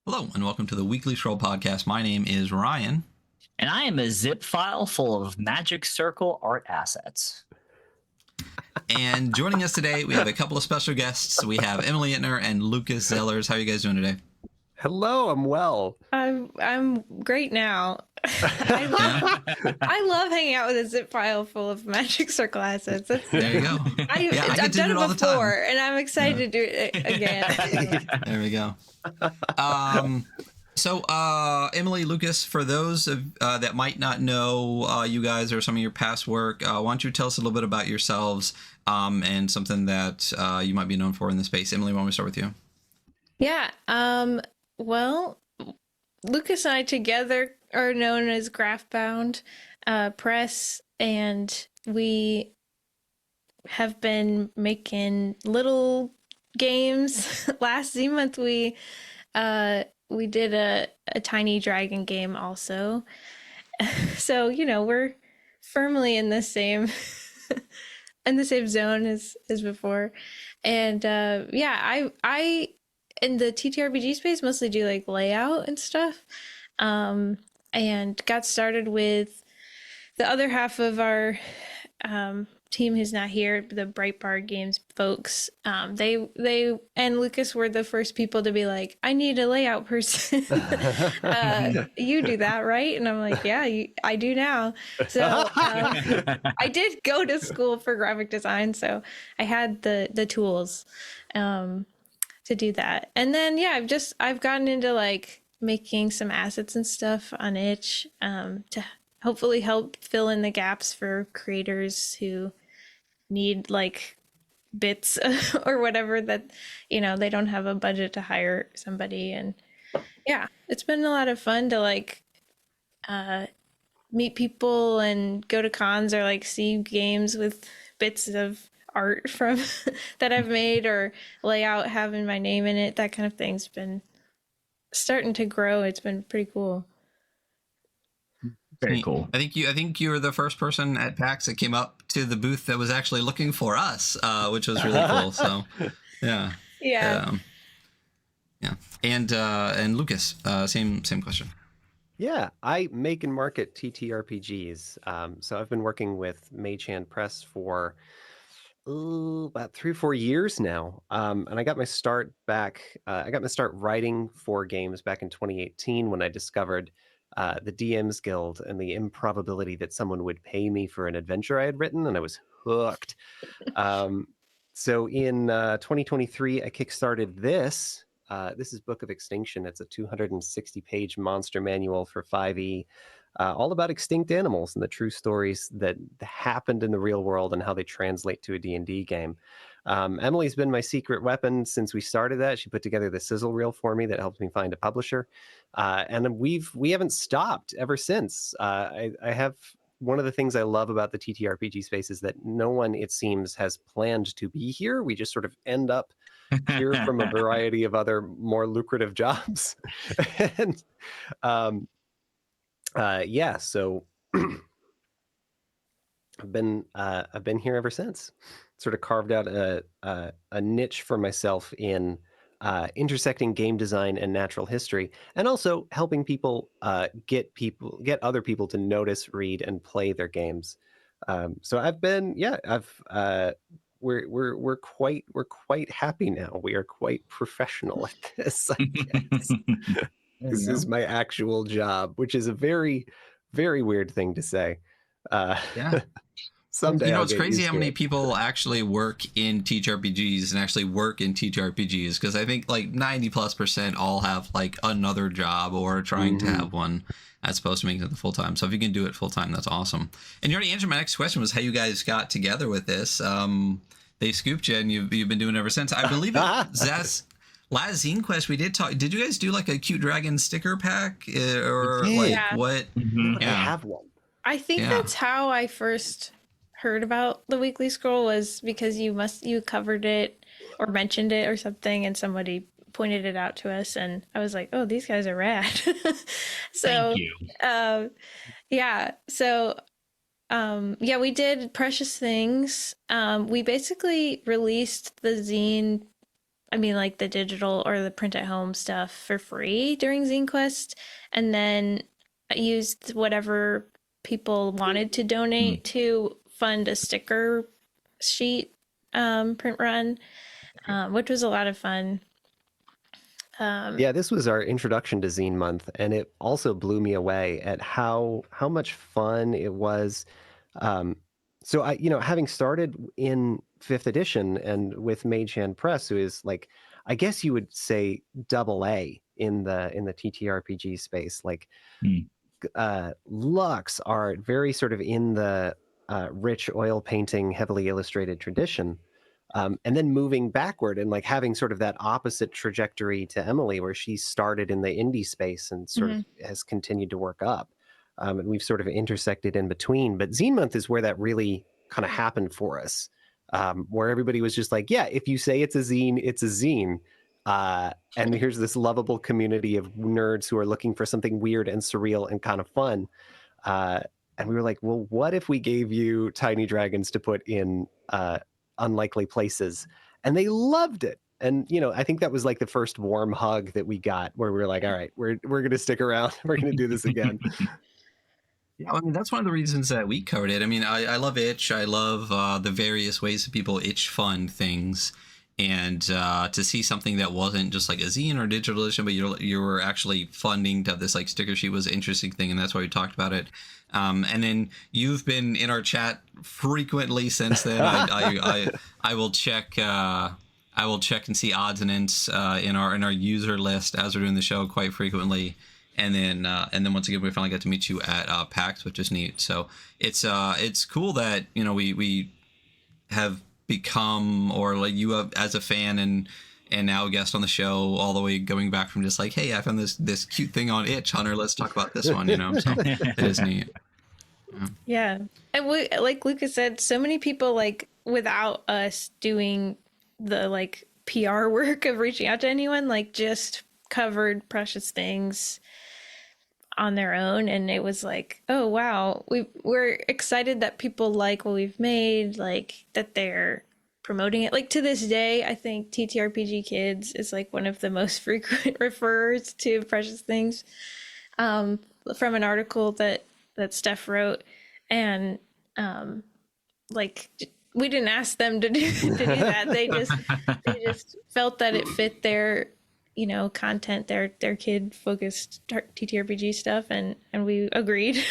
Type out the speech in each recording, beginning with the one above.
Hello, and welcome to the Weekly Scroll Podcast. My name is Ryan. And I am a zip file full of Magic Circle art assets. And joining us today, we have a couple of special guests. We have Emily Entner and Lucas Zellers. How are you guys doing today? Hello, I'm well. I'm great now. I love hanging out with a zip file full of Magic Circle assets. There you go. I've done it before, and I'm excited to do it again. There we go. So, Emily, Lucas, for those that might not know you guys or some of your past work, why don't you tell us a little bit about yourselves and something that you might be known for in the space? Emily, why don't we start with you? Yeah. Well, Lucas and I together are known as Graphbound Press, and we have been making little games. Last month we did a tiny dragon game also. So, we're firmly in the same zone as before. And I in the TTRPG space mostly do like layout and stuff. And got started with the other half of our team who's not here, the Breitbart Games folks. They and Lucas were the first people to be like, I need a layout person. You do that, right? And I'm like, yeah, I do now. So I did go to school for graphic design, so I had the tools to do that. And then I've gotten into like making some assets and stuff on itch to hopefully help fill in the gaps for creators who need like bits or whatever that they don't have a budget to hire somebody. And yeah, it's been a lot of fun to like meet people and go to cons or like see games with bits of art from that I've made or layout having my name in it. That kind of thing's been starting to grow. It's been pretty cool. Very cool. I think you were the first person at PAX that came up to the booth that was actually looking for us, which was really cool. So, yeah. And Lucas, same question. Yeah, I make and market TTRPGs. So I've been working with Mage Hand Press for about 3 or 4 years now. And I got my start writing for games back in 2018 when I discovered the DM's Guild and the improbability that someone would pay me for an adventure I had written, and I was hooked. So in 2023, I kickstarted this. This is Book of Extinction. It's a 260-page monster manual for 5e, all about extinct animals and the true stories that happened in the real world and how they translate to a D&D game. Emily's been my secret weapon since we started that. She put together the sizzle reel for me that helped me find a publisher. And we haven't stopped ever since. I have one of the things I love about the TTRPG space is that no one, it seems, has planned to be here. We just sort of end up here from a variety of other more lucrative jobs. And so I've been here ever since. Sort of carved out a niche for myself in intersecting game design and natural history, and also helping people get other people to notice, read, and play their games. So we're quite happy now. We are quite professional at this, I guess. This is my actual job, which is a very, very weird thing to say. Yeah. Someday it's crazy how many people actually work in TTRPGs and actually work in TTRPGs, because I think like 90+% all have like another job or trying to have one as opposed to making it the full time. So if you can do it full time, that's awesome. And you already answered my next question, was how you guys got together with this. They scooped you and you've been doing it ever since. I believe last ZineQuest we did talk. Did you guys do like a cute dragon sticker pack or like what? I have one. I think that's how I first heard about the Weekly Scroll, was because you covered it or mentioned it or something, and somebody pointed it out to us, and I was like, oh, these guys are rad. So thank you. We did Precious Things. We basically released the zine I mean, like the digital or the print at home stuff for free during ZineQuest. And then I used whatever people wanted to donate to fund a sticker sheet print run, which was a lot of fun. Yeah, this was our introduction to Zine Month, and it also blew me away at how much fun it was. So I, having started in 5th edition and with Mage Hand Press, who is like, I guess you would say double A in the TTRPG space, like Lux art, very sort of in the rich oil painting, heavily illustrated tradition. And then moving backward and like having sort of that opposite trajectory to Emily, where she started in the indie space and sort of has continued to work up. And we've sort of intersected in between. But Zine Month is where that really kind of happened for us, where everybody was just like, yeah, if you say it's a zine, it's a zine. And here's this lovable community of nerds who are looking for something weird and surreal and kind of fun. And we were like, well, what if we gave you tiny dragons to put in unlikely places? And they loved it. And I think that was like the first warm hug that we got, where we were like, all right, we're gonna stick around, we're gonna do this again. Yeah, I mean, that's one of the reasons that we covered it. I mean, I love itch. I love the various ways that people itch fund things, and to see something that wasn't just like a zine or digital edition, but you were actually funding to have this like sticker sheet was an interesting thing, and that's why we talked about it. And then you've been in our chat frequently since then. I will check. I will check and see odds and ends in our user list as we're doing the show quite frequently. And then once again, we finally got to meet you at PAX, which is neat. So it's cool that we have become, or like you have as a fan and now a guest on the show, all the way going back from just like, hey, I found this cute thing on itch, Hunter, let's talk about this one. So it is neat. Yeah, and like Lucas said, so many people, like, without us doing the like PR work of reaching out to anyone, like just covered Precious Things on their own, and it was like, oh wow, we're excited that people like what we've made, like that they're promoting it. Like to this day, I think TTRPG Kids is like one of the most frequent referrers to Precious Things, from an article that Steph wrote. And like we didn't ask them to do that. They just felt that it fit their content, their kid focused TTRPG stuff, and we agreed.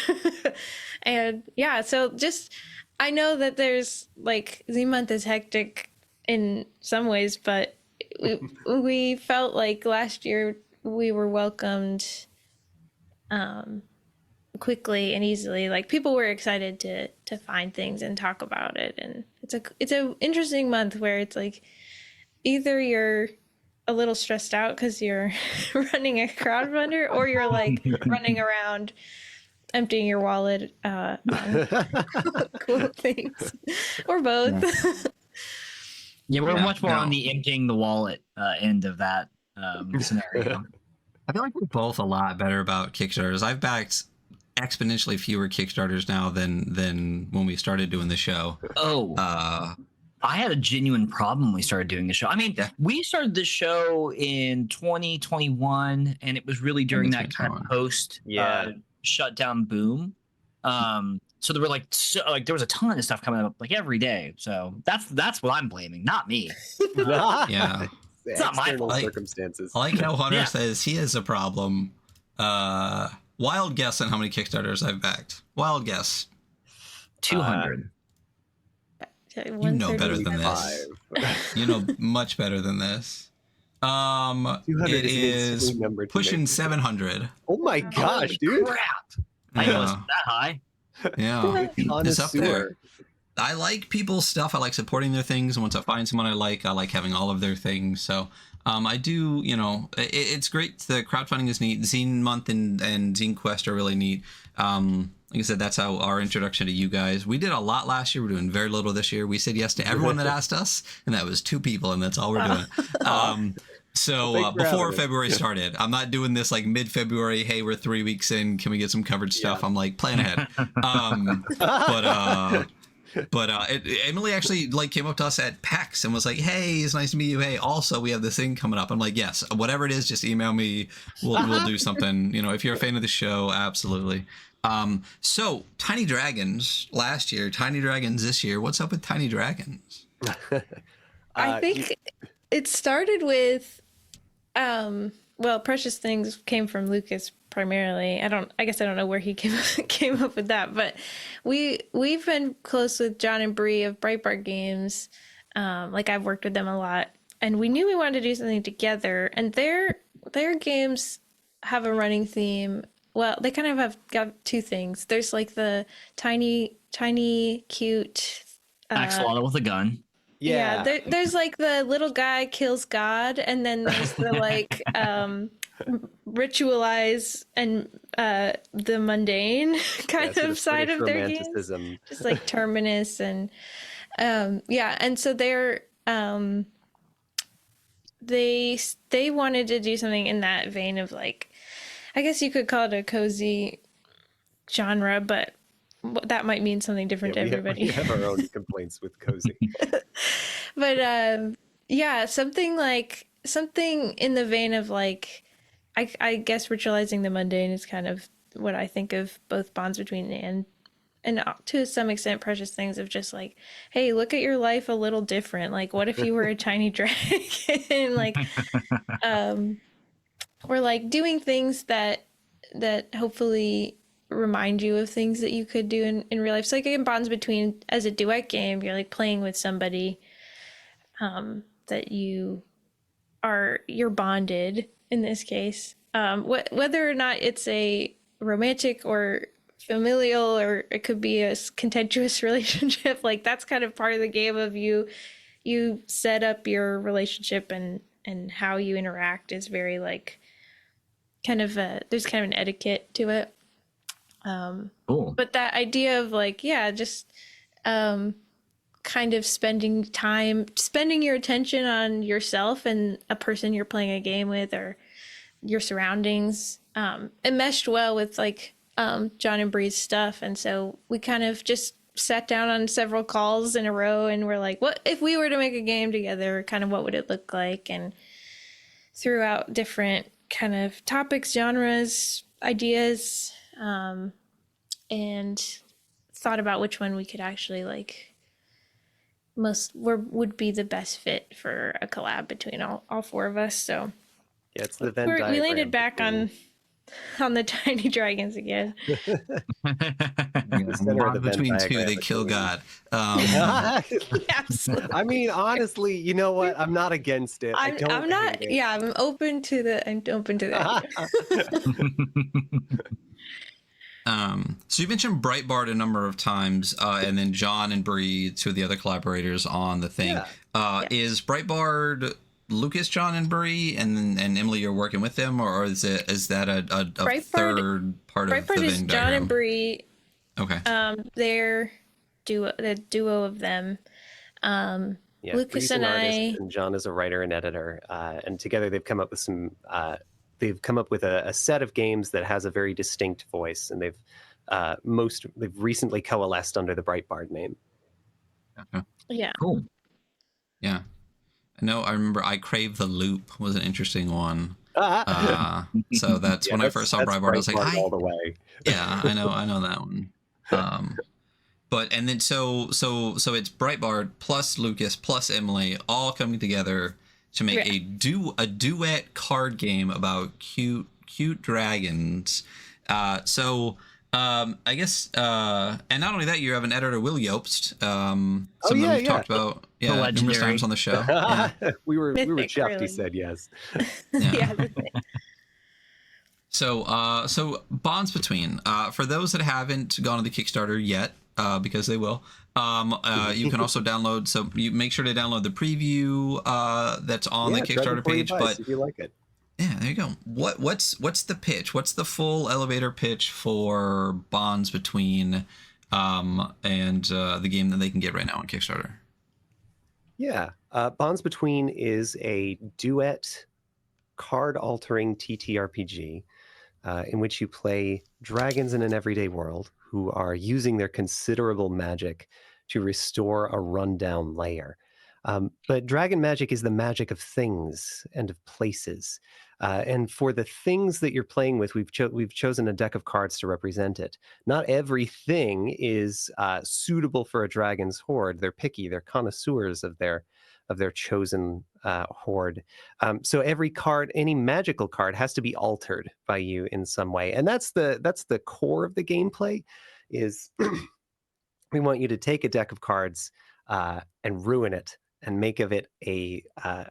And yeah, so just I know that there's like Zine Month is hectic in some ways, but we felt like last year we were welcomed quickly and easily. Like people were excited to find things and talk about it, and it's a interesting month where it's like either you're a little stressed out because you're running a crowdfunder, or you're like running around emptying your wallet on cool things, or both. Yeah, we're much more on the emptying the wallet end of that scenario. I feel like we're both a lot better about Kickstarters. I've backed exponentially fewer Kickstarters now than when we started doing the show. I had a genuine problem when we started doing the show. I mean, we started the show in 2021, and it was really during that kind of post shutdown boom. So there were there was a ton of stuff coming up like every day. So that's what I'm blaming, not me. Yeah, it's not my fault. Circumstances. I like how Hunter says he has a problem. Wild guess on how many Kickstarters I've backed. Wild guess. 200. You know better than this. You know much better than this. It is pushing 700. Oh my gosh, dude! Crap! I know it's that high. Yeah, it's up there. I like people's stuff. I like supporting their things. And once I find someone I like having all of their things. So I do, it's great. The crowdfunding is neat. Zine Month and ZineQuest are really neat. Like I said, that's how our introduction to you guys. We did a lot last year. We're doing very little this year. We said yes to everyone that asked us, and that was 2 people, and that's all we're doing. So before February started, I'm not doing this like mid-February, hey, we're 3 weeks in, can we get some covered stuff? I'm like, plan ahead. But Emily actually like came up to us at PAX and was like, "Hey, it's nice to meet you. Hey, also we have this thing coming up." I'm like, "Yes, whatever it is, just email me. We'll do something. You know, if you're a fan of the show, absolutely." So Tiny Dragons last year, Tiny Dragons this year. What's up with Tiny Dragons? I think it started with, well, Precious Things came from Lucas primarily. I guess I don't know where he came up with that, but we've been close with John and Bree of Breitbart Games. Like I've worked with them a lot, and we knew we wanted to do something together. And their games have a running theme. Well, they kind of have got two things. There's like the tiny, cute axolotl with a gun. Yeah, there's like the little guy kills God, and then there's the like ritualize and the mundane kind of side of their games, just like Terminus and yeah, and so they wanted to do something in that vein of like, I guess you could call it a cozy genre, but that might mean something different to everybody. We have our own complaints with cozy. But yeah, something in the vein of like, I guess ritualizing the mundane is kind of what I think of both Bonds Between and to some extent Precious Things, of just like, hey, look at your life a little different. Like, what if you were a tiny dragon? Like, or like doing things that hopefully remind you of things that you could do in real life. So like in Bonds Between, as a duet game, you're like playing with somebody that you're bonded in this case, whether or not it's a romantic or familial, or it could be a contentious relationship. Like that's kind of part of the game of you set up your relationship, and how you interact is very like kind of there's kind of an etiquette to it. Cool. But that idea of like, yeah, just kind of spending your attention on yourself and a person you're playing a game with, or your surroundings, it meshed well with like John and Bree's stuff. And so we kind of just sat down on several calls in a row and we're like, what if we were to make a game together, kind of what would it look like, and threw out different kind of topics, genres, ideas, and thought about which one we could actually like would be the best fit for a collab between all four of us. So yeah, it's the Venn diagram. We landed back on the Tiny Dragons again. Bonds between two, they kill God. Absolutely. I mean, honestly, you know what? I'm not against it. I'm not. Yeah, I'm open to that. So you mentioned Breitbart a number of times, and then John and Bree, two of the other collaborators on the thing. Yeah. Is Breitbart Lucas, John, and Bree, and Emily, you're working with them, or is that a third part of the Venn diagram? Breitbart is John and Bree. Okay. They're the duo of them. Yeah, Lucas Bree's and an I. Artist, and John is a writer and editor, and together they've come up with some. They've come up with a set of games that has a very distinct voice, and they've recently coalesced under the Breitbart name. Okay. Yeah. Cool. Yeah. I remember I Crave the Loop was an interesting one. So that's when I first saw Breitbart, I was like, all the way. Yeah, I know that one. But and then so it's Breitbart plus Lucas plus Emily all coming together to make a duet card game about cute dragons. I guess, and not only that, you have an editor, Will Yobst. We've talked about numerous times on the show. Yeah. we were chuffed. He said yes. Yeah. So Bonds Between. For those that haven't gone to the Kickstarter yet, because they will, you can also download. So you make sure to download the preview that's on the Kickstarter page. But if you like it. Yeah, there you go. What's the pitch? What's the full elevator pitch for Bonds Between and the game that they can get right now on Kickstarter? Yeah, Bonds Between is a duet card-altering TTRPG in which you play dragons in an everyday world who are using their considerable magic to restore a rundown lair. But dragon magic is the magic of things and of places. And for the things that you're playing with, we've chosen a deck of cards to represent it. Not everything is suitable for a dragon's hoard. They're picky. They're connoisseurs of their chosen hoard. So every card, any magical card, has to be altered by you in some way, and that's the core of the gameplay. Is we want you to take a deck of cards and ruin it and make of it a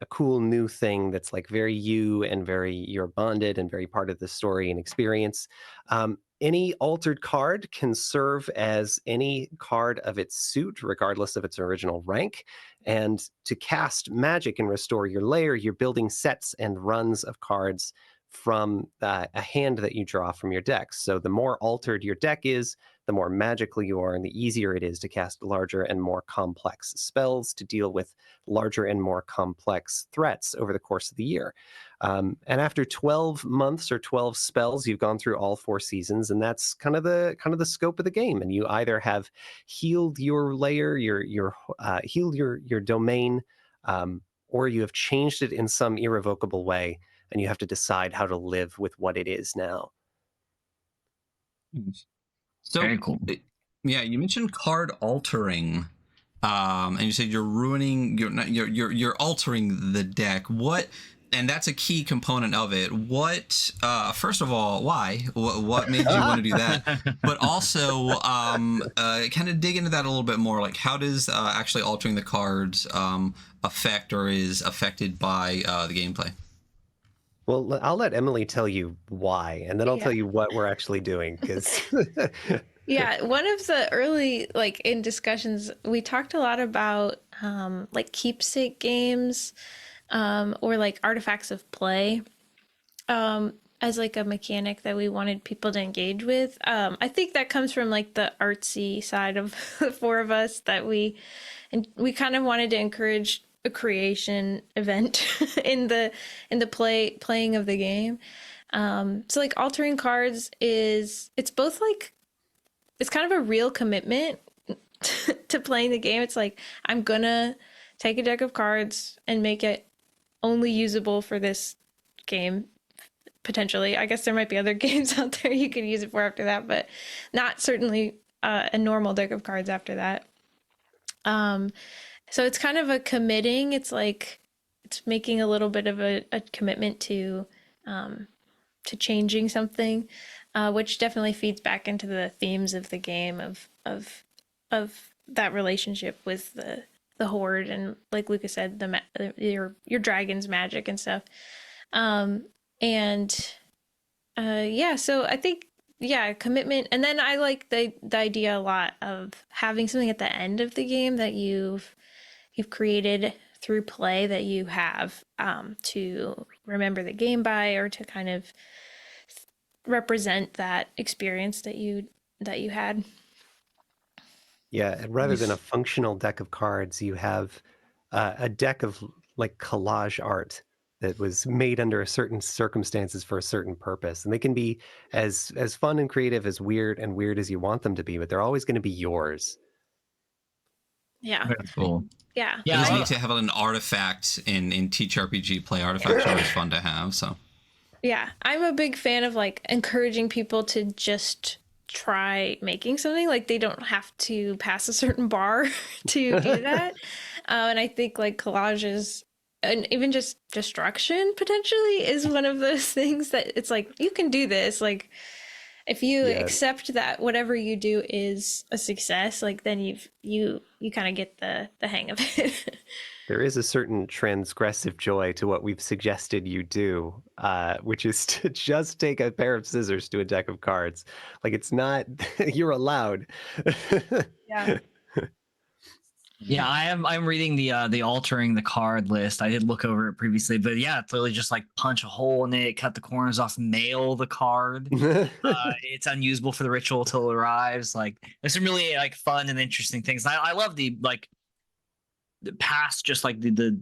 cool new thing that's like very you and very you're bonded and very part of the story and experience. Any altered card can serve as any card of its suit, regardless of its original rank. And to cast magic and restore your lair, you're building sets and runs of cards from a hand that you draw from your deck. So the more altered your deck is, the more magical you are, and the easier it is to cast larger and more complex spells to deal with larger and more complex threats over the course of the year. And after 12 months or 12 spells, you've gone through all 4 seasons, and that's kind of the scope of the game. And you either have healed your lair, healed your domain, or you have changed it in some irrevocable way, and you have to decide how to live with what it is now. So, very cool. Yeah, you mentioned card altering, and you said you're ruining, you're altering the deck. What? And that's a key component of it. What? First of all, why? What made you want to do that? But also, kind of dig into that a little bit more. Like, how does actually altering the cards affect or is affected by the gameplay? Well, I'll let Emily tell you why, and then I'll tell you what we're actually doing. Because yeah, one of the early, like, in discussions, we talked a lot about like keepsake games or like artifacts of play as like a mechanic that we wanted people to engage with. I think that comes from like the artsy side of the 4 of us, that we kind of wanted to encourage a creation event in the playing of the game. So like altering cards it's both like, it's kind of a real commitment to playing the game. It's like, I'm gonna take a deck of cards and make it only usable for this game, potentially. I guess there might be other games out there you could use it for after that, but not certainly a normal deck of cards after that. So it's kind of a committing. It's like, it's making a little bit of a commitment to changing something, which definitely feeds back into the themes of the game of that relationship with the hoard, and like Lucas said, your dragon's magic and stuff. Yeah, so I think, yeah, commitment. And then I like the idea a lot of having something at the end of the game that you've created through play that you have to remember the game by, or to kind of represent that experience that you had. Yeah, and rather than a functional deck of cards, you have a deck of like collage art that was made under certain circumstances for a certain purpose, and they can be as fun and creative as weird as you want them to be, but they're always going to be yours. Yeah, Very cool. Yeah. It is neat to have an artifact in TTRPG play. Artifacts are always fun to have. So yeah, I'm a big fan of like encouraging people to just try making something. Like, they don't have to pass a certain bar to do that. And I think like collages and even just destruction potentially is one of those things that it's like, you can do this. Like, if you accept that whatever you do is a success, like, then you kind of get the hang of it. There is a certain transgressive joy to what we've suggested you do, which is to just take a pair of scissors to a deck of cards. Like, it's not, you're allowed. Yeah. Yeah, I'm reading the altering the card list. I did look over it previously, but yeah, it's literally just like punch a hole in it, cut the corners off, mail the card. It's unusable for the ritual till it arrives. Like, there's some really like fun and interesting things. I love the like the past, just like the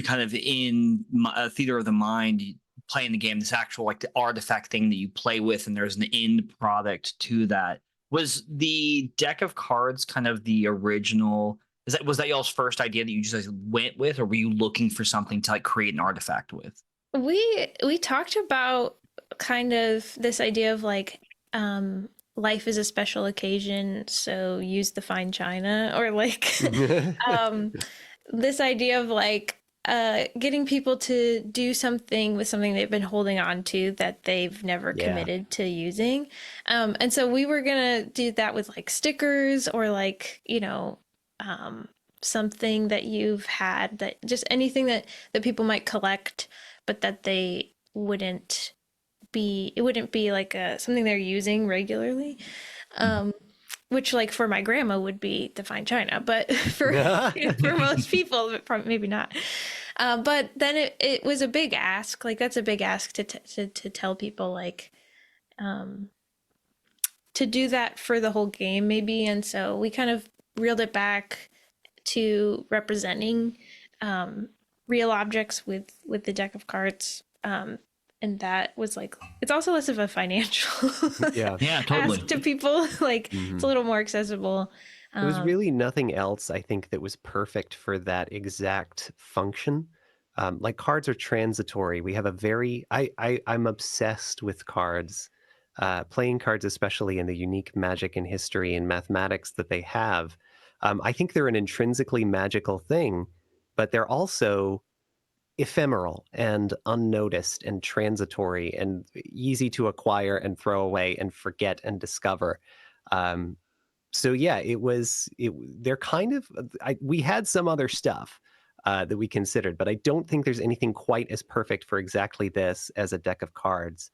kind of in theater of the mind playing the game. This actual like the artifact thing that you play with, and there's an end product to that. Was the deck of cards kind of the original? Was that y'all's first idea that you just went with, or were you looking for something to like create an artifact with? We talked about kind of this idea of like life is a special occasion, so use the fine china, or like this idea of like getting people to do something with something they've been holding on to that they've never committed to using. And so we were gonna do that with like stickers, or like, you know, something that you've had, that just anything that people might collect, but that they wouldn't be, it wouldn't be like something they're using regularly. Which like for my grandma would be the fine china, but for for most people, maybe not. But then it was a big ask. Like that's a big ask to tell people like to do that for the whole game maybe. And so we kind of reeled it back to representing real objects with the deck of cards. And that was like, it's also less of a financial totally ask to people. Like it's a little more accessible. There was really nothing else, I think, that was perfect for that exact function. Like cards are transitory. We have a very, I'm obsessed with cards, playing cards, especially in the unique magic and history and mathematics that they have. I think they're an intrinsically magical thing, but they're also ephemeral and unnoticed and transitory and easy to acquire and throw away and forget and discover. So yeah, they're kind of, we had some other stuff that we considered, but I don't think there's anything quite as perfect for exactly this as a deck of cards.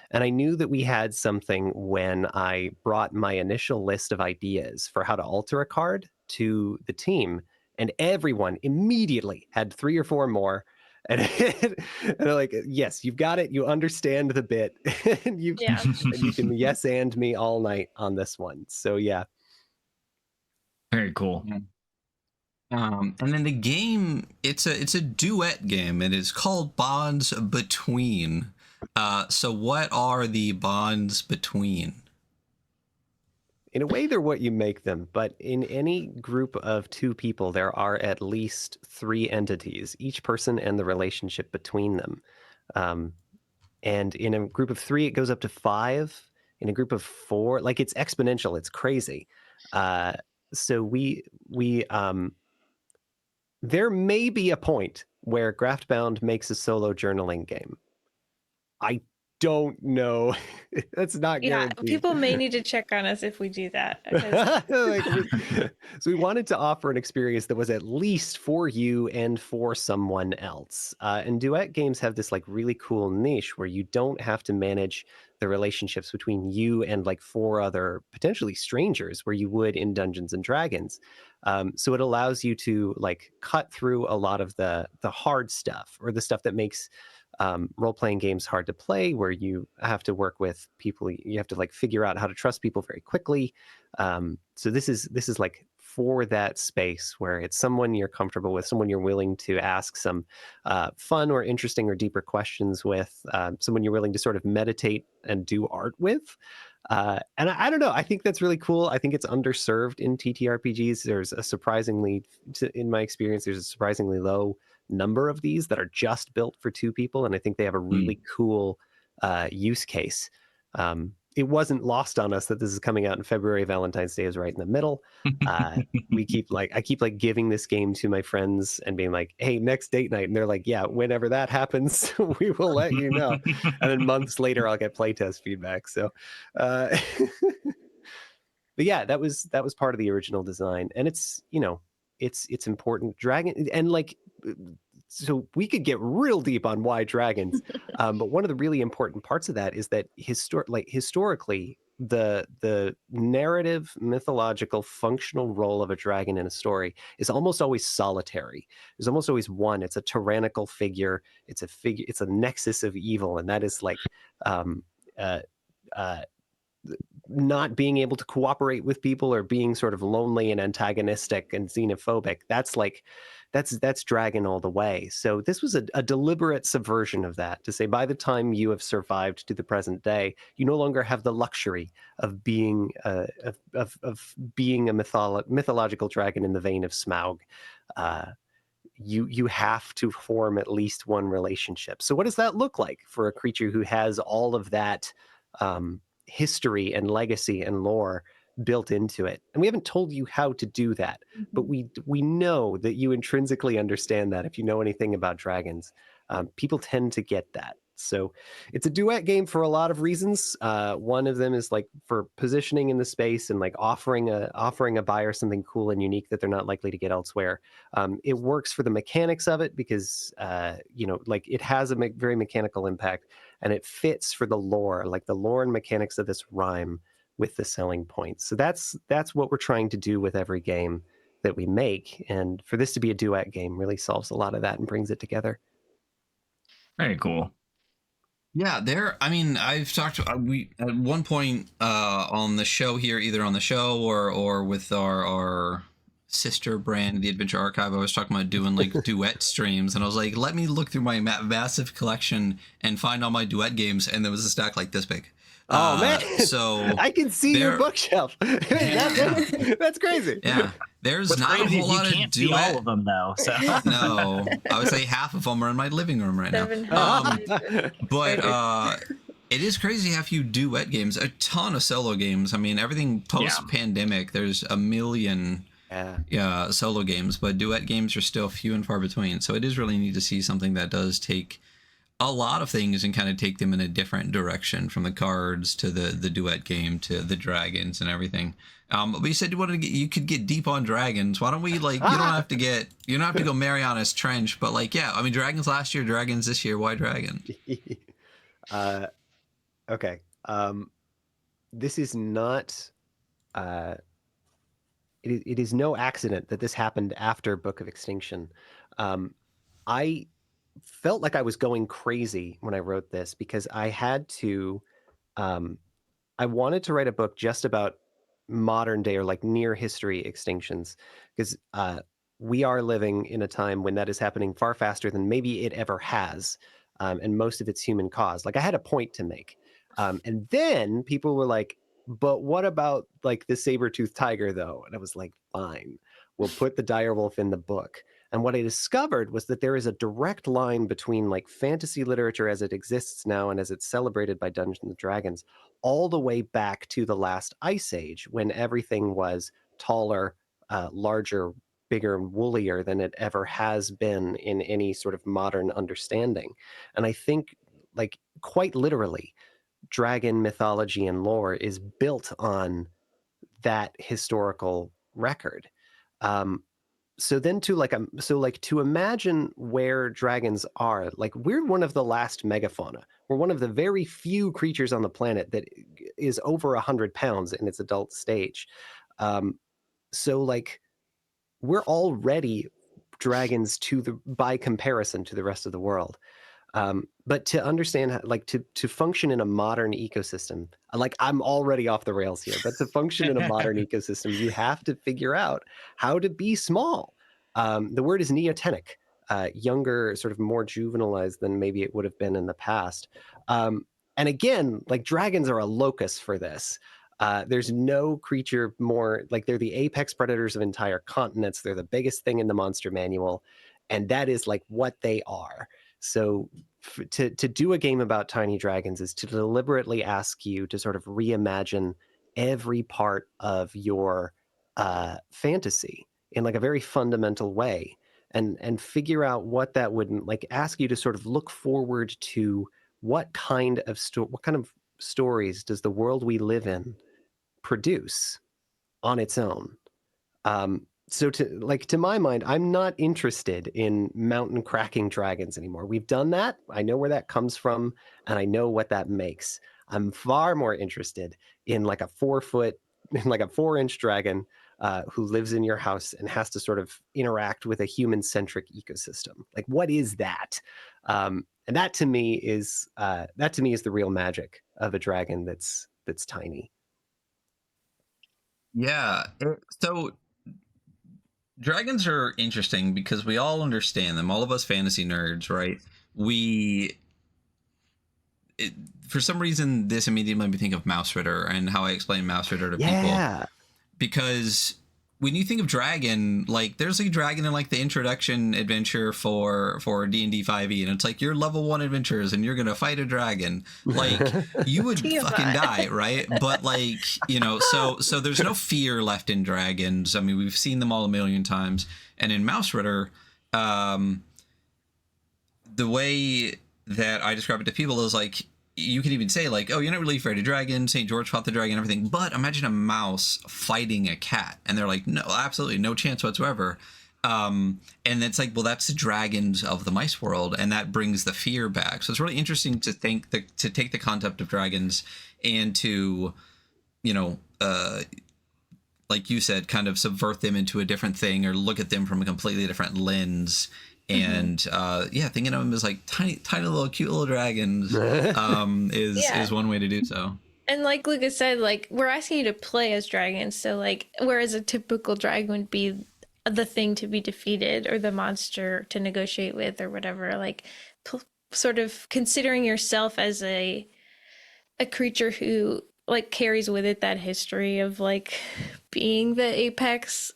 And I knew that we had something when I brought my initial list of ideas for how to alter a card to the team, and everyone immediately had 3 or 4 more. And, and they're like, yes, you've got it. You understand the bit. And you can yes and me all night on this one. So yeah. Very cool. And then the game, it's a duet game. It is called Bonds Between. So what are the bonds between? In a way, they're what you make them, but in any group of 2 people, there are at least 3 entities, each person and the relationship between them. And in a group of 3, it goes up to 5. In a group of 4, like it's exponential, it's crazy. So there may be a point where Graftbound makes a solo journaling game. I don't know. That's not guaranteed. People may need to check on us if we do that. So we wanted to offer an experience that was at least for you and for someone else. And duet games have this like really cool niche where you don't have to manage the relationships between you and like 4 other potentially strangers where you would in Dungeons and Dragons. So it allows you to like cut through a lot of the hard stuff, or the stuff that makes role-playing games hard to play, where you have to work with people. You have to like figure out how to trust people very quickly. So this is like for that space where it's someone you're comfortable with, someone you're willing to ask some fun or interesting or deeper questions with, someone you're willing to sort of meditate and do art with. And I don't know, I think that's really cool. I think it's underserved in TTRPGs. There's a surprisingly, in my experience, there's a surprisingly low number of these that are just built for 2 people, and I think they have a really cool use case. It wasn't lost on us that this is coming out in February. Valentine's Day is right in the middle. I keep giving this game to my friends and being like, hey, next date night, and they're like, yeah, whenever that happens, we will let you know. And then months later I'll get playtest feedback. So but yeah, that was part of the original design, and it's, you know, it's important. Dragon, and like, so we could get real deep on why dragons, but one of the really important parts of that is that historically, the narrative, mythological, functional role of a dragon in a story is almost always solitary. There's almost always one. It's a tyrannical figure. It's a nexus of evil, and that is like not being able to cooperate with people, or being sort of lonely and antagonistic and xenophobic. That's that's dragon all the way. So this was a deliberate subversion of that, to say by the time you have survived to the present day, you no longer have the luxury of being being a mythological dragon in the vein of Smaug. You have to form at least one relationship. So what does that look like for a creature who has all of that history and legacy and lore built into it? And we haven't told you how to do that, but we know that you intrinsically understand that if you know anything about dragons. People tend to get that. So it's a duet game for a lot of reasons. One of them is like for positioning in the space and like offering a buyer something cool and unique that they're not likely to get elsewhere. It works for the mechanics of it because like it has a very mechanical impact, and it fits for the lore, like the lore and mechanics of this rhyme with the selling points. So that's what we're trying to do with every game that we make, and for this to be a duet game really solves a lot of that and brings it together. Very cool. Yeah, I've talked to we at one point on the show here, either on the show or with our sister brand, the Adventure Archive. I was talking about doing like duet streams, and I was like, let me look through my massive collection and find all my duet games, and there was a stack like this big. Oh man! So I can see your bookshelf. That's crazy. Yeah, there's not a whole lot of duet. See all of them though. So no, I would say half of them are in my living room right now. But it is crazy how few duet games. A ton of solo games. I mean, everything post-pandemic. There's a million solo games, but duet games are still few and far between. So it is really neat to see something that does take a lot of things and kind of take them in a different direction, from the cards to the duet game to the dragons and everything. But you said you could get deep on dragons. Why don't we you don't have to go Mariana's Trench, but dragons last year, dragons this year. Why dragon? Okay. This is not. It is no accident that this happened after Book of Extinction. I felt like I was going crazy when I wrote this because I had to. I wanted to write a book just about modern day or like near history extinctions, because we are living in a time when that is happening far faster than maybe it ever has, and most of it's human caused. Like I had a point to make, and then people were like, "But what about like the saber-toothed tiger, though?" And I was like, "Fine, we'll put the direwolf in the book." And what I discovered was that there is a direct line between like fantasy literature as it exists now and as it's celebrated by Dungeons and Dragons, all the way back to the last Ice Age, when everything was taller, larger, bigger, and woollier than it ever has been in any sort of modern understanding. And I think, like, quite literally, dragon mythology and lore is built on that historical record. So then to imagine where dragons are, like we're one of the last megafauna. We're one of the very few creatures on the planet that is over 100 pounds in its adult stage. So like we're already dragons by comparison to the rest of the world. But to understand how, like to function in a modern ecosystem, like I'm already off the rails here, but to function in a modern ecosystem, you have to figure out how to be small. The word is neotenic, younger, sort of more juvenilized than maybe it would have been in the past. And again, like dragons are a locus for this. There's no creature more, like they're the apex predators of entire continents. They're the biggest thing in the monster manual, and that is like what they are. So to do a game about tiny dragons is to deliberately ask you to sort of reimagine every part of your fantasy in like a very fundamental way, and figure out what that would like, ask you to sort of look forward to what kind of stories does the world we live in produce on its own. So to my mind, I'm not interested in mountain cracking dragons anymore. We've done that. I know where that comes from, and I know what that makes. I'm far more interested in like a 4-inch dragon who lives in your house and has to sort of interact with a human-centric ecosystem. Like, what is that? And that to me is the real magic of a dragon that's tiny. Yeah. So Dragons are interesting because we all understand them. All of us fantasy nerds, right? We, it, for some reason, this immediately made me think of Mouse Ritter and how I explain Mouse Ritter to people. Because when you think of dragon, like there's a dragon in like the introduction adventure for D&D 5e, and it's like you're level 1 adventurers and you're gonna fight a dragon. Like you would fucking die, right? But like, you know, so there's no fear left in dragons. I mean, we've seen them all a million times. And in Mouse Ritter, the way that I describe it to people is like, you can even say like, oh, you're not really afraid of dragons. St. George fought the dragon and everything. But imagine a mouse fighting a cat. And they're like, no, absolutely no chance whatsoever. And it's like, well, that's the dragons of the mice world. And that brings the fear back. So it's really interesting to think to take the concept of dragons and to, you know, like you said, kind of subvert them into a different thing or look at them from a completely different lens. And thinking of them as like tiny little cute little dragons is one way to do so. And like Lucas said, like we're asking you to play as dragons, so like whereas a typical dragon would be the thing to be defeated or the monster to negotiate with or whatever, like sort of considering yourself as a creature who like carries with it that history of like being the apex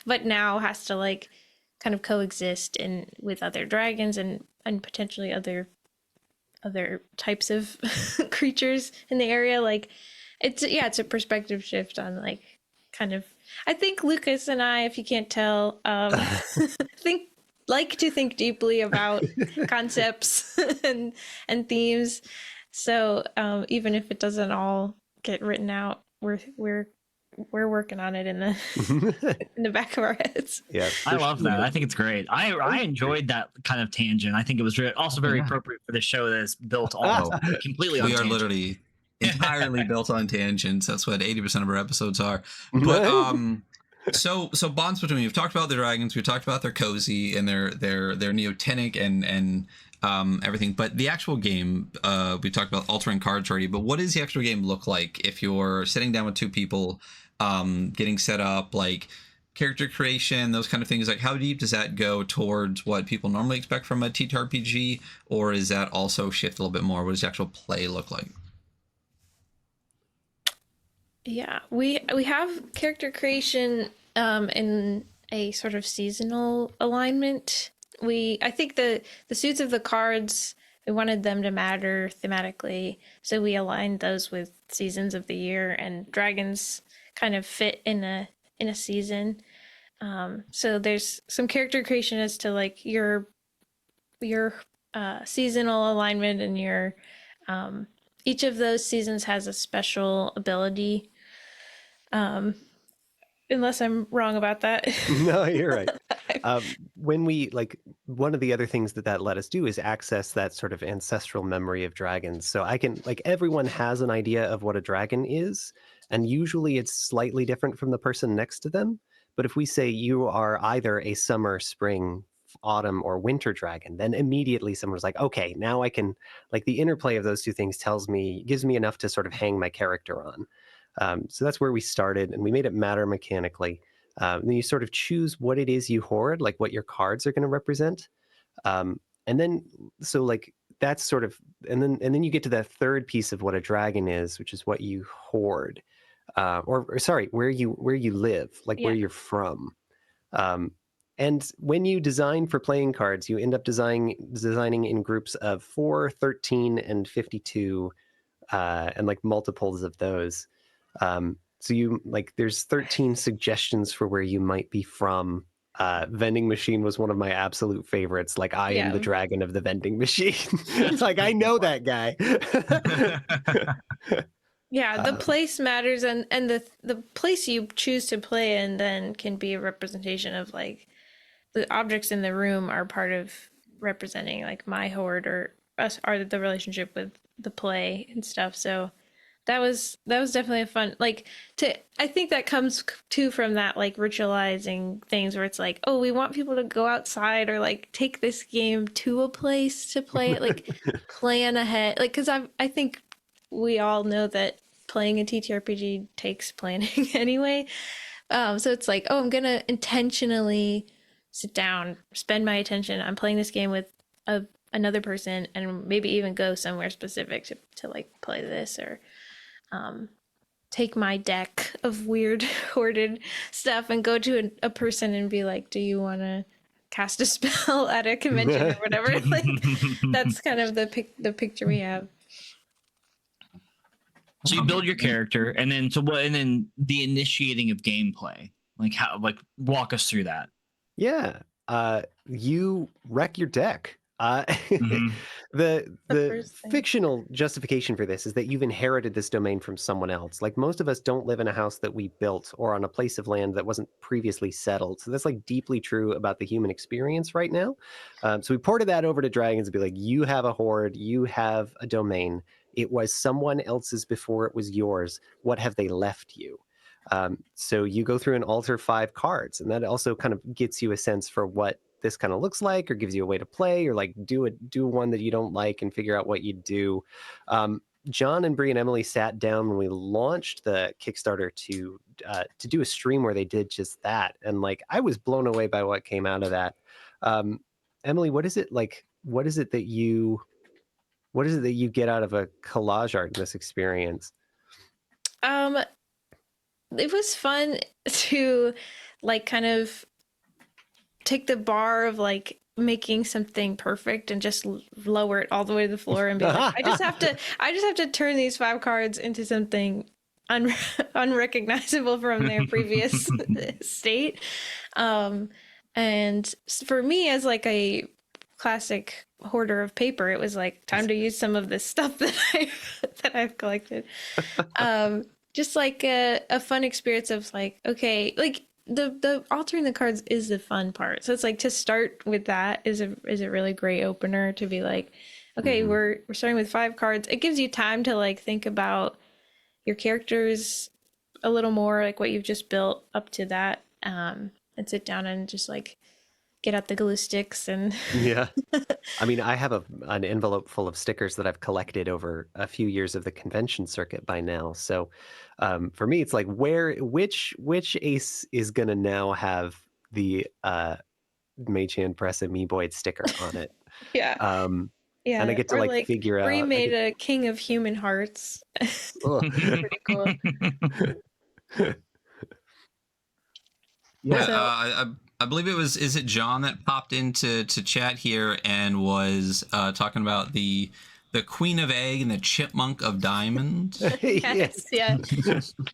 but now has to like kind of coexist with other dragons and potentially other types of creatures in the area. Like it's a perspective shift on like kind of, I think Lucas and I, if you can't tell, like to think deeply about concepts and themes. So even if it doesn't all get written out, we're working on it in the in the back of our heads. Yeah, I love that. I think it's great. I enjoyed that kind of tangent. I think it was also very appropriate for the show that is built almost completely on we are tangent. Literally entirely built on tangents. That's what 80% of our episodes are. But so bonds between, we've talked about the dragons, we talked about their cozy and their neotenic and everything, but the actual game, we talked about altering cards already, but what does the actual game look like if you're sitting down with two people, getting set up, like character creation, those kind of things? Like how deep does that go towards what people normally expect from a TTRPG, or is that also shift a little bit more? What does the actual play look like? Yeah, we have character creation in a sort of seasonal alignment. I think the suits of the cards, we wanted them to matter thematically, so we aligned those with seasons of the year, and dragons kind of fit in a season. So there's some character creation as to like your seasonal alignment, and your each of those seasons has a special ability. Unless I'm wrong about that. No, you're right. When we one of the other things that let us do is access that sort of ancestral memory of dragons. So I can, like, everyone has an idea of what a dragon is, and usually it's slightly different from the person next to them. But if we say you are either a summer, spring, autumn, or winter dragon, then immediately someone's like, okay, now I can, like, the interplay of those two things gives me enough to sort of hang my character on. So that's where we started, and we made it matter mechanically. Then you sort of choose what it is you hoard, like what your cards are going to represent. And then, so like that's sort of, and then you get to that third piece of what a dragon is, which is what you hoard, or sorry, where you live, like where you're from. And when you design for playing cards, you end up designing in groups of 4, 13, and 52, and like multiples of those. So you, like, there's 13 suggestions for where you might be from. Vending machine was one of my absolute favorites. Like, I am the dragon of the vending machine. It's like, I know that guy. Yeah, the place matters, and the place you choose to play in then can be a representation of, like, the objects in the room are part of representing, like, my hoard or us, are the relationship with the play and stuff. So that was definitely a fun, like, I think that comes too from that, like, ritualizing things where it's like, oh, we want people to go outside or like take this game to a place to play it, like plan ahead, like, because I think we all know that playing a TTRPG takes planning anyway. So it's like, oh, I'm gonna intentionally sit down, spend my attention. I'm playing this game with another person, and maybe even go somewhere specific to like play this, or take my deck of weird hoarded stuff and go to a person and be like, do you want to cast a spell at a convention or whatever? Like, that's kind of the picture we have. So you build your character, and then the initiating of gameplay, like how, like walk us through that. Yeah, you wreck your deck. The fictional justification for this is that you've inherited this domain from someone else. Like, most of us don't live in a house that we built or on a place of land that wasn't previously settled. So that's like deeply true about the human experience right now. So we ported that over to dragons and be like, you have a hoard, you have a domain. It was someone else's before it was yours. What have they left you? So you go through and alter 5 cards, and that also kind of gets you a sense for what this kind of looks like, or gives you a way to play, or like do one that you don't like and figure out what you do. John and Bree and Emily sat down when we launched the Kickstarter to do a stream where they did just that, and like I was blown away by what came out of that. Emily, what is it that you get out of a collage art in this experience? It was fun to like kind of take the bar of like making something perfect and just lower it all the way to the floor and be like, I just have to turn these 5 cards into something unrecognizable from their previous state. And for me, as like a classic hoarder of paper, it was like time to use some of this stuff that I've collected. Just like a fun experience of like, okay, like the altering the cards is the fun part. So it's like, to start with that is a really great opener, to be like, okay, we're starting with 5 cards. It gives you time to like think about your characters a little more, like what you've just built up to that, and sit down and just like get out the glue sticks and yeah. I mean, I have an envelope full of stickers that I've collected over a few years of the convention circuit by now. So for me, it's like, which ace is gonna now have the Mage Hand Press Amiiboid sticker on it? yeah. Yeah, and I get to like figure out. We made a King of Human Hearts. Pretty cool. Yeah, so, I believe it was, is it John that popped into chat here and was talking about the Queen of Egg and the Chipmunk of Diamond? Yes, yeah.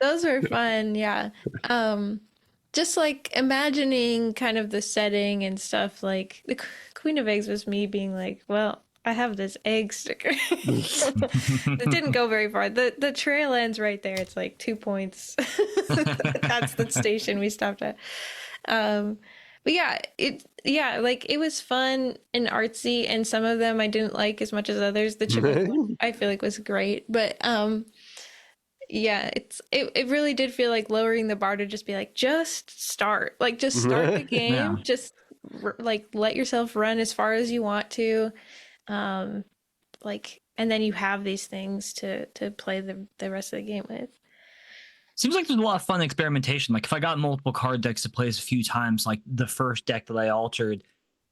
Those were fun, yeah. Just like imagining kind of the setting and stuff, like the Queen of Eggs was me being like, well, I have this egg sticker. It didn't go very far. The trail ends right there. It's like 2 points. That's the station we stopped at. But like it was fun and artsy, and some of them I didn't like as much as others. The chipmunk one I feel like was great, but yeah, it really did feel like lowering the bar to just be like, just start the game. Yeah. Just like let yourself run as far as you want to, like, and then you have these things to play the rest of the game with. Seems like there's a lot of fun experimentation. Like if I got multiple card decks to play a few times, like the first deck that I altered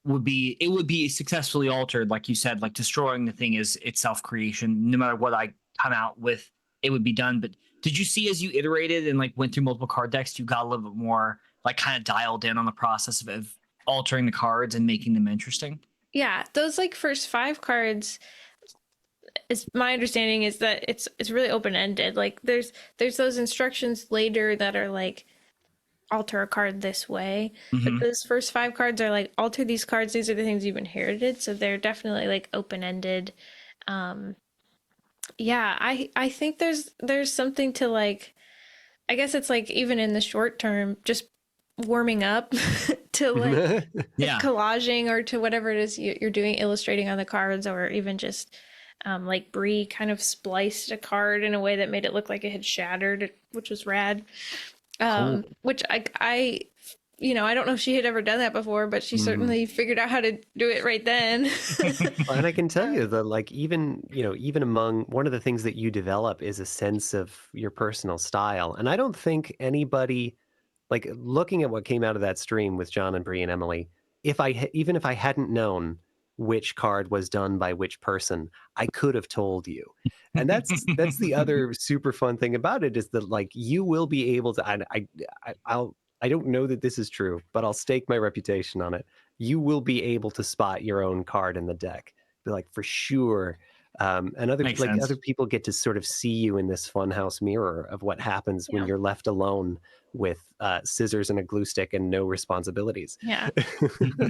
would be successfully altered. Like you said, like destroying the thing is itself creation. No matter what I come out with, it would be done. But did you see as you iterated and like went through multiple card decks, you got a little bit more like kind of dialed in on the process of altering the cards and making them interesting? Yeah, those like first 5 cards, is my understanding is that it's really open-ended. Like there's those instructions later that are like alter a card this way, but those first 5 cards are like alter these cards, these are the things you've inherited, so they're definitely like open-ended. Yeah, I think there's something to like, I guess it's like even in the short term, just warming up to like collaging or to whatever it is you're doing, illustrating on the cards, or even just like Bree kind of spliced a card in a way that made it look like it had shattered, which was rad. Cool. Which I I don't know if she had ever done that before, but she certainly figured out how to do it right then. And I can tell you that like even among one of the things that you develop is a sense of your personal style. And I don't think anybody like looking at what came out of that stream with John and Bree and Emily, even if I hadn't known which card was done by which person, I could have told you. And that's the other super fun thing about it, is that like you will be able to, I don't know that this is true, but I'll stake my reputation on it. You will be able to spot your own card in the deck. Be like, for sure. And other people get to sort of see you in this funhouse mirror of what happens when you're left alone with scissors and a glue stick and no responsibilities. Yeah.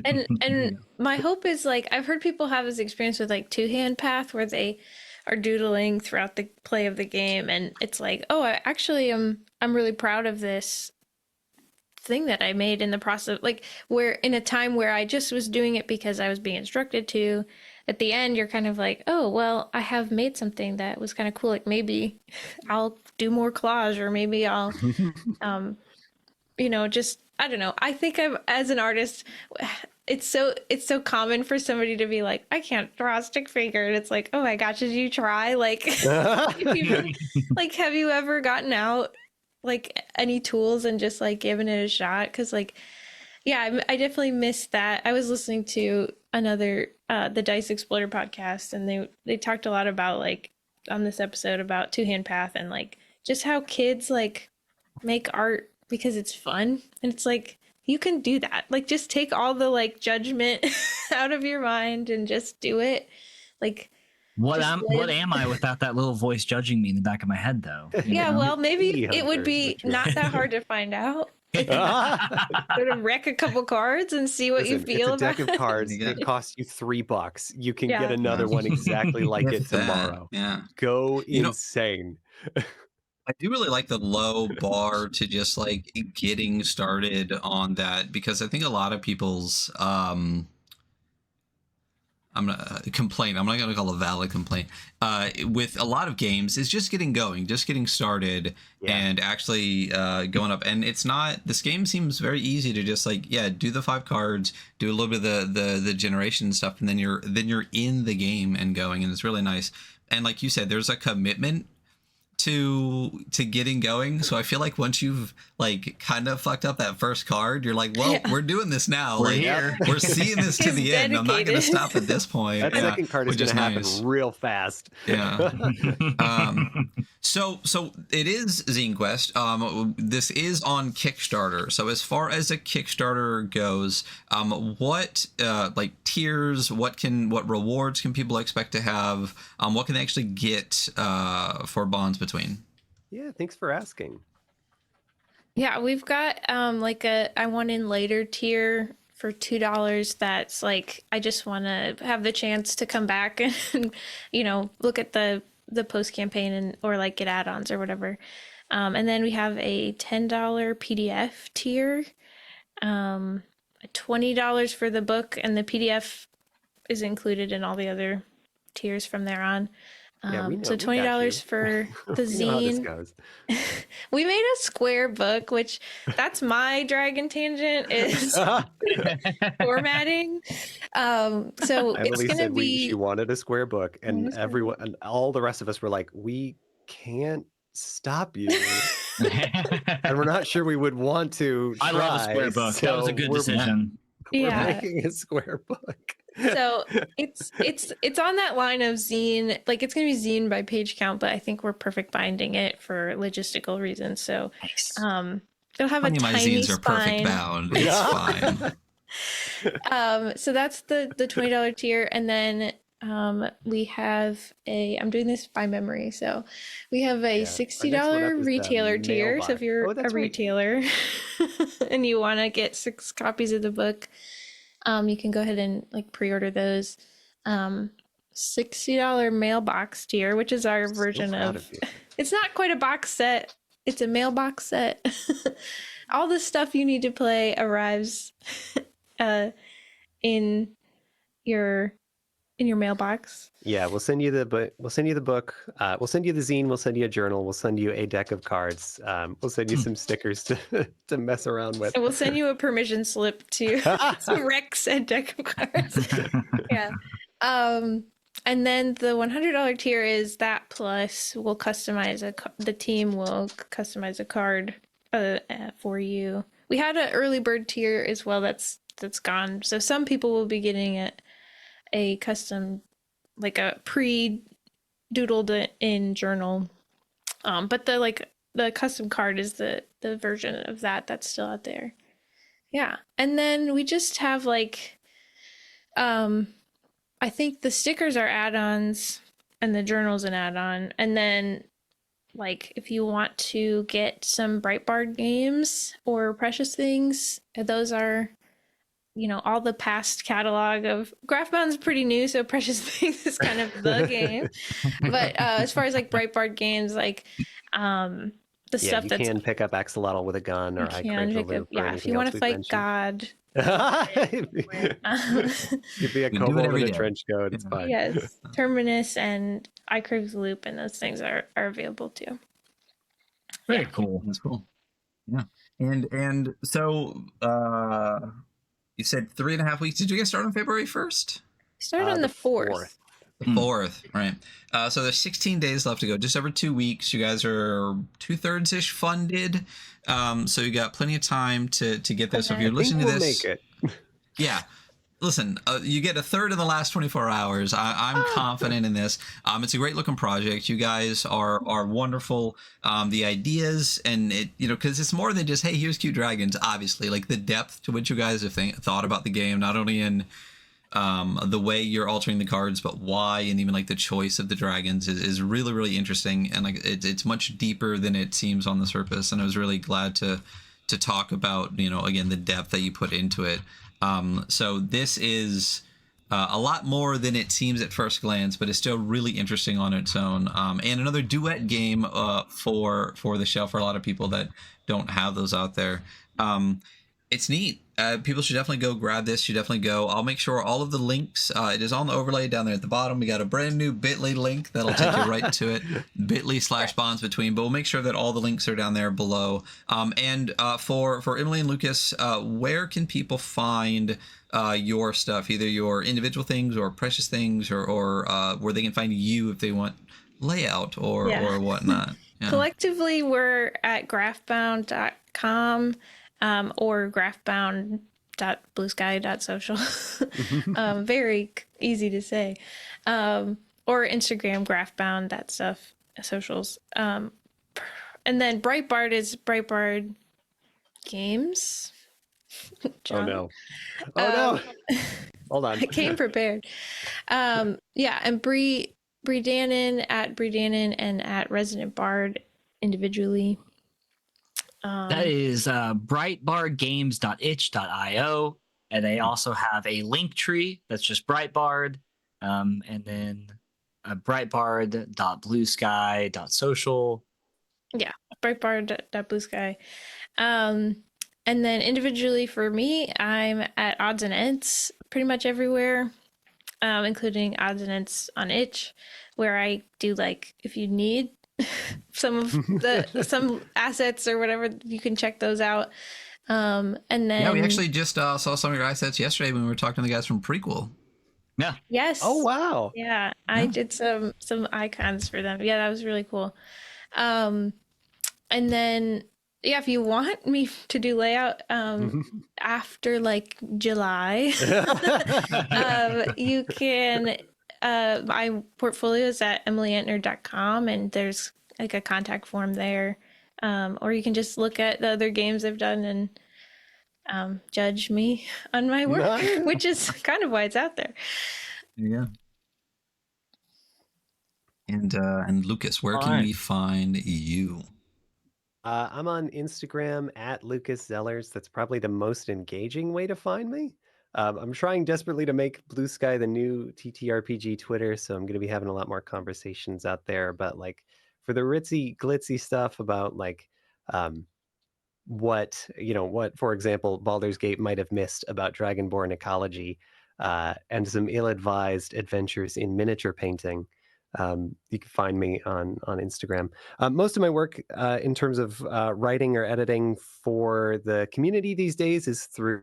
and my hope is, like, I've heard people have this experience with like two-hand path where they are doodling throughout the play of the game, and it's like, oh, I'm really proud of this thing that I made in the process, like, where in a time where I just was doing it because I was being instructed to. At the end, you're kind of like, oh, well, I have made something that was kind of cool. Like, maybe I'll do more collage, or maybe I'll, just, I don't know. I think as an artist, it's so common for somebody to be like, I can't draw a stick figure. And it's like, oh my gosh, did you try? Like, have you ever gotten out like any tools and just like given it a shot? Because like, yeah, I definitely missed that. I was listening to another the Dice Exploder podcast, and they talked a lot about, like, on this episode about two-hand path and like just how kids like make art because it's fun. And it's like, you can do that. Like, just take all the like judgment out of your mind and just do it. Like, what am I without that little voice judging me in the back of my head, though? Yeah, well, maybe it would be not that hard to find out. Sort of wreck a couple cards and see what you feel it's a deck about of cards. It costs you $3. You can get another one exactly like it tomorrow. Yeah, go insane. I do really like the low bar to just like getting started on that, because I think a lot of people's I'm gonna complain. I'm not gonna call it a valid complaint. With a lot of games, is just getting going, just getting started, and actually going up. And it's not. This game seems very easy to just like, do the 5 cards, do a little bit of the generation stuff, and then you're in the game and going, and it's really nice. And like you said, there's a commitment to getting going. So I feel like once you've like kind of fucked up that first card, you're like, well, we're doing this now. We're like here. We're seeing this to the end. I'm not going to stop at this point. That second card is going to happen real fast. Yeah. So it is ZineQuest. This is on Kickstarter. So as far as a Kickstarter goes, what like tiers, what rewards can people expect to have? What can they actually get for bonds between? Yeah, thanks for asking. Yeah, we've got like a I want in later tier for $2. That's like, I just want to have the chance to come back and look at the post campaign and or like get add-ons or whatever. And then we have a $10 PDF tier, $20 for the book, and the PDF is included in all the other tiers from there on. So $20 for the zine. We made a square book, which that's my dragon tangent is formatting. So it's going to be. She wanted a square book, and everyone and all the rest of us were like, we can't stop you. And we're not sure we would want to. I love a square book. So that was a good decision. We're making a square book. So it's on that line of zine, like it's gonna be zine by page count, but I think we're perfect binding it for logistical reasons. So it'll have a tiny my zines spine. Are perfect bound. It's fine. So that's the $20 tier, and then we have I'm doing this by memory, so we have a $60 retailer tier. So if you're a retailer and you want to get 6 copies of the book, you can go ahead and like pre-order those. $60 mailbox tier, which is our version of it's not quite a box set, it's a mailbox set. All the stuff you need to play arrives in your mailbox. Yeah, we'll send you the book. We'll send you the book. We'll send you the zine. We'll send you a journal. We'll send you a deck of cards. We'll send you some stickers to mess around with. And we'll send you a permission slip to wreck said deck of cards. Yeah. And then the $100 tier is that plus we'll customize the team will customize a card for you. We had an early bird tier as well that's gone. So some people will be getting a custom, like a pre-doodled in journal. But the custom card is the version of that's still out there. Yeah. And then we just have like I think the stickers are add-ons and the journal's an add-on. And then like if you want to get some Breitbart games or Precious Things, those are, you know, all the past catalog of Graphbound's pretty new, so Precious Things is kind of the game. But as far as like Breitbart games, like the stuff you that's can pick up Axolotl with a gun, or I crave the loop, or if you want to fight God. You'd be a kobold in a trench coat. It's fine. Yes, Terminus and I crave the loop, and those things are available too. Very cool. That's cool. Yeah, and so you said 3.5 weeks. Did you guys start on February 1st? Started on the 4th. The 4th, right. So there's 16 days left to go, just over 2 weeks. You guys are 2/3-ish funded. So you got plenty of time to get this. So if you're listening to this, make it. Yeah. Listen, you get 1/3 in the last 24 hours. I'm confident in this. It's a great looking project. You guys are wonderful. The ideas and it, you know, because it's more than just, hey, here's cute dragons. Obviously, like the depth to which you guys have thought about the game, not only in the way you're altering the cards, but why, and even like the choice of the dragons is really, really interesting. And like it's much deeper than it seems on the surface. And I was really glad to talk about, you know, again, the depth that you put into it. So this is a lot more than it seems at first glance, but it's still really interesting on its own. And another duet game for the shelf for a lot of people that don't have those out there. It's neat. People should definitely go grab this. Should definitely go. I'll make sure all of the links. It is on the overlay down there at the bottom. We got a brand new Bitly link that'll take you right to it. Bitly/bonds between. But we'll make sure that all the links are down there below. And for Emily and Lucas, where can people find your stuff? Either your individual things or Precious Things, or where they can find you if they want layout or whatnot. Yeah. Collectively, we're at graphbound.com. Or graphbound.bluesky.social. Very easy to say. Or Instagram, graphbound, that stuff, socials. And then Breitbart is Breitbart Games. Oh no. Oh no. Hold on. I came prepared. Yeah, and Bree Dannon at Bree Dannon and at Resident Bard individually. That is brightbardgames.itch.io, and they also have a link tree that's just Breitbard, and then brightbard.bluesky.social. Yeah, Breitbard.bluesky. And then individually for me, I'm at Odds and Ends pretty much everywhere, including Odds and Ends on Itch, where I do like if you need some of some assets or whatever, you can check those out. And then we actually just saw some of your assets yesterday when we were talking to the guys from Prequel. Yeah. Yes. Oh wow. Yeah, I did some icons for them. Yeah, that was really cool. And then if you want me to do layout after like July, you can. My portfolio is at emilyentner.com, and there's like a contact form there. Or you can just look at the other games I've done and judge me on my work, which is kind of why it's out there. Yeah. And Lucas, where can we find you? I'm on Instagram at Lucas Zellers. That's probably the most engaging way to find me. I'm trying desperately to make Blue Sky the new TTRPG Twitter, so I'm going to be having a lot more conversations out there. But like for the ritzy glitzy stuff about like what, for example, Baldur's Gate might have missed about Dragonborn ecology, and some ill-advised adventures in miniature painting, you can find me on Instagram. Most of my work in terms of writing or editing for the community these days is through.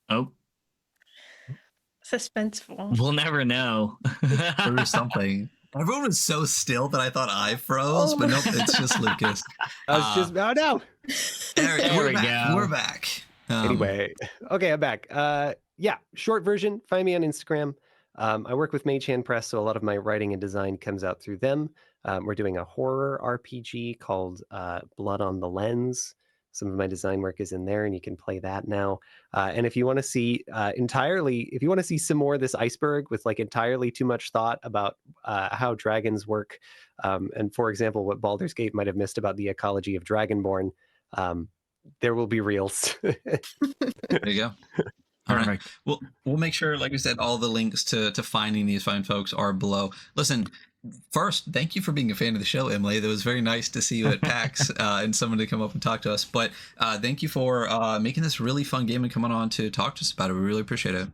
Oh, Suspenseful. we'll never know. Through something. Everyone was so still that I thought I froze, but nope, it's just Lucas. I was just, oh no. There we go. We're back. Anyway, okay, I'm back. Yeah, short version, find me on Instagram. I work with Mage Hand Press, so a lot of my writing and design comes out through them. We're doing a horror RPG called Blood on the Lens. Some of my design work is in there, and you can play that now. And if you want to see if you want to see some more of this iceberg with like entirely too much thought about how dragons work, and for example, what Baldur's Gate might have missed about the ecology of Dragonborn, there will be reels. There you go. All right. We'll make sure, like I said, all the links to finding these fine folks are below. Listen, first, thank you for being a fan of the show, Emily. That was very nice to see you at PAX and someone to come up and talk to us. But thank you for making this really fun game and coming on to talk to us about it. We really appreciate it.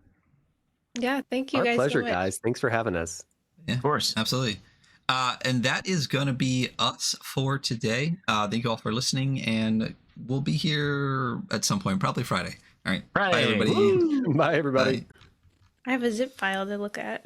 Yeah, thank you. Our guys pleasure, so much. guys. Thanks for having us. Yeah, of course. Absolutely. And that is going to be us for today. Thank you all for listening, and we'll be here at some point, probably Friday. All right. Bye, everybody. Woo! Bye, everybody. Bye. I have a zip file to look at.